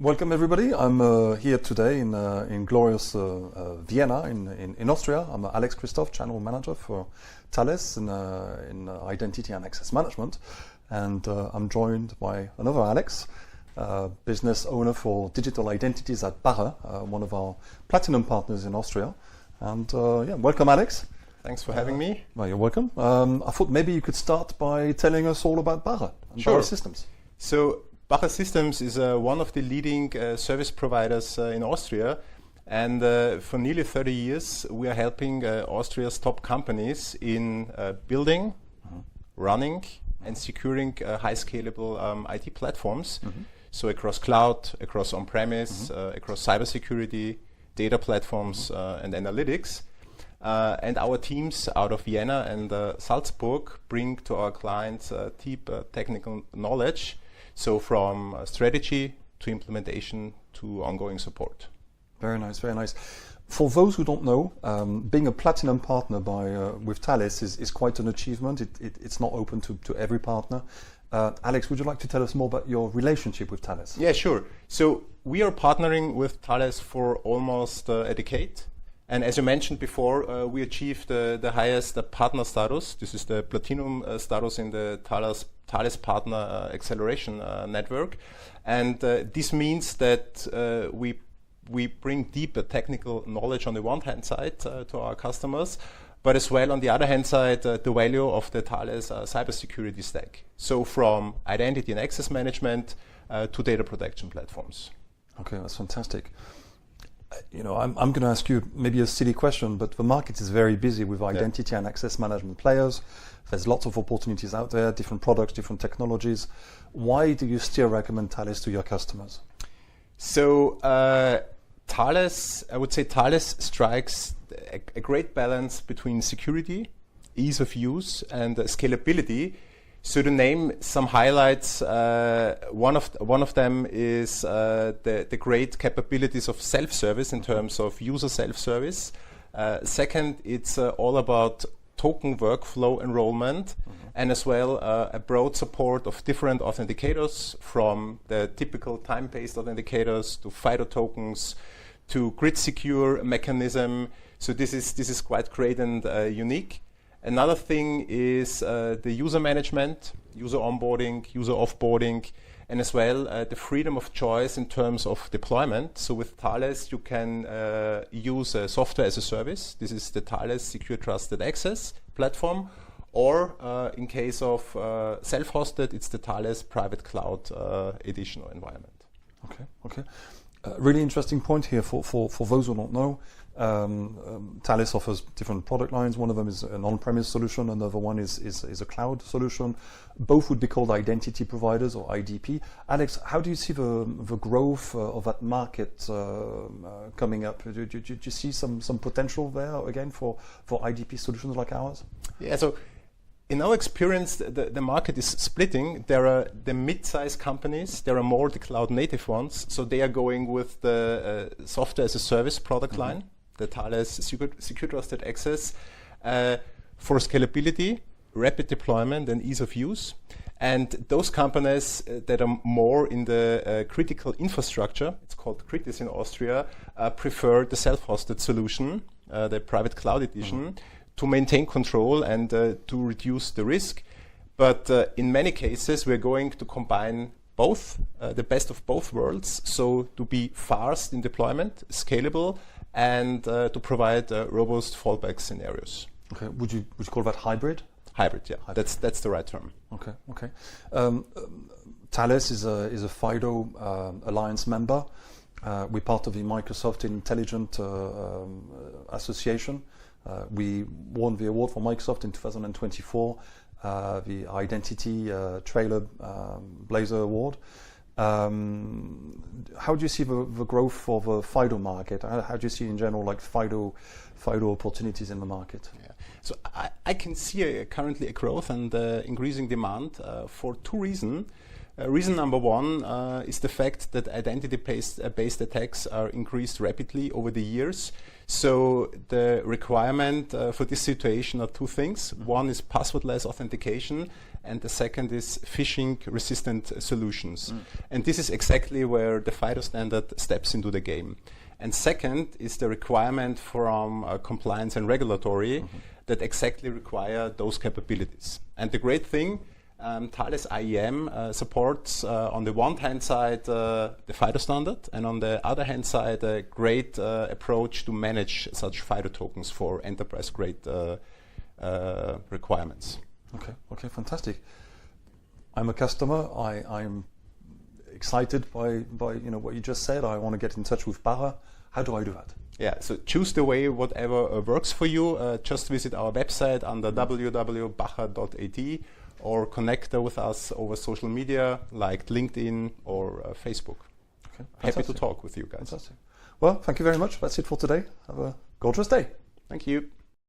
Welcome everybody. I'm here today in glorious Vienna in Austria. I'm Alex Christophe, Channel Manager for Thales in Identity and Access Management, and I'm joined by another Alex, business owner for digital identities at Bacher, one of our platinum partners in Austria. And welcome Alex. Thanks for having me. Well, you're welcome. I thought maybe you could start by telling us all about Bacher and Sure. Bacher Systems. So Bacher Systems is one of the leading service providers in Austria, and for nearly 30 years we are helping Austria's top companies in building, running and securing high scalable IT platforms. So across cloud, across on-premise, across cybersecurity, data platforms and analytics. And our teams out of Vienna and Salzburg bring to our clients deep technical knowledge. So from strategy to implementation to ongoing support. Very nice, very nice. For those who don't know, being a platinum partner with Thales is quite an achievement. It's not open to every partner. Alex, would you like to tell us more about your relationship with Thales? Yeah, sure. So we are partnering with Thales for almost a decade. And as you mentioned before, we achieved the highest partner status. This is the Platinum status in the Thales Partner Acceleration Network. And this means that we bring deeper technical knowledge on the one hand side to our customers, but as well on the other hand side, the value of the Thales cybersecurity stack. So from identity and access management to data protection platforms. Okay, that's fantastic. I'm going to ask you maybe a silly question, but the market is very busy with identity and access management players. There's lots of opportunities out there, different products, different technologies. Why do you still recommend Thales to your customers? So Thales, I would say Thales strikes a great balance between security, ease of use and scalability. So to name some highlights, one of them is the great capabilities of self-service in terms of user self-service. Second, it's all about token workflow enrollment, and as well a broad support of different authenticators, from the typical time-based authenticators to FIDO tokens to grid secure mechanism. So this is quite great and unique. Another thing is the user management, user onboarding, user offboarding, and as well the freedom of choice in terms of deployment. So with Thales, you can use software as a service. This is the Thales Secure Trusted Access platform, or in case of self-hosted, it's the Thales Private Cloud edition or environment. Okay. Really interesting point here for those who don't know. Thales offers different product lines. One of them is an on-premise solution, another one is a cloud solution. Both would be called identity providers or IDP. Alex, how do you see the growth of that market coming up? Do you see some potential there again for IDP solutions like ours? Yeah, so in our experience, the market is splitting. There are the mid-sized companies, there are more the cloud-native ones, so they are going with the software as a service product line, the Thales Secure Trusted Access, for scalability, rapid deployment and ease of use. And those companies that are more in the critical infrastructure, it's called Kritis in Austria, prefer the self-hosted solution, the private cloud edition, to maintain control and to reduce the risk. But in many cases, we're going to combine both, the best of both worlds. So to be fast in deployment, scalable, and to provide robust fallback scenarios. Okay, would you call that hybrid? Hybrid, yeah. Hybrid. That's the right term. Okay. Thales is a FIDO Alliance member. We're part of the Microsoft Intelligent Association. We won the award for Microsoft in 2024, the Identity Trailer Blazer Award. How do you see the growth for the FIDO market? How do you see in general like FIDO opportunities in the market? Yeah. So I can see currently a growth and increasing demand for two reasons. Reason number one is the fact that identity-based attacks are increased rapidly over the years. So the requirement for this situation are two things. One is passwordless authentication, and the second is phishing-resistant solutions. And this is exactly where the FIDO standard steps into the game. And second is the requirement from compliance and regulatory that exactly require those capabilities. And the great thing, Thales IAM supports on the one hand side the FIDO standard, and on the other hand side a great approach to manage such FIDO tokens for enterprise grade requirements. Okay, fantastic. I'm a customer. I'm excited by what you just said. I want to get in touch with Bacher. How do I do that? Yeah, so choose the way whatever works for you. Just visit our website under www.bacher.at. or connect with us over social media like LinkedIn or Facebook. Okay, happy to talk with you guys. Fantastic. Well, thank you very much. That's it for today. Have a gorgeous day. Thank you.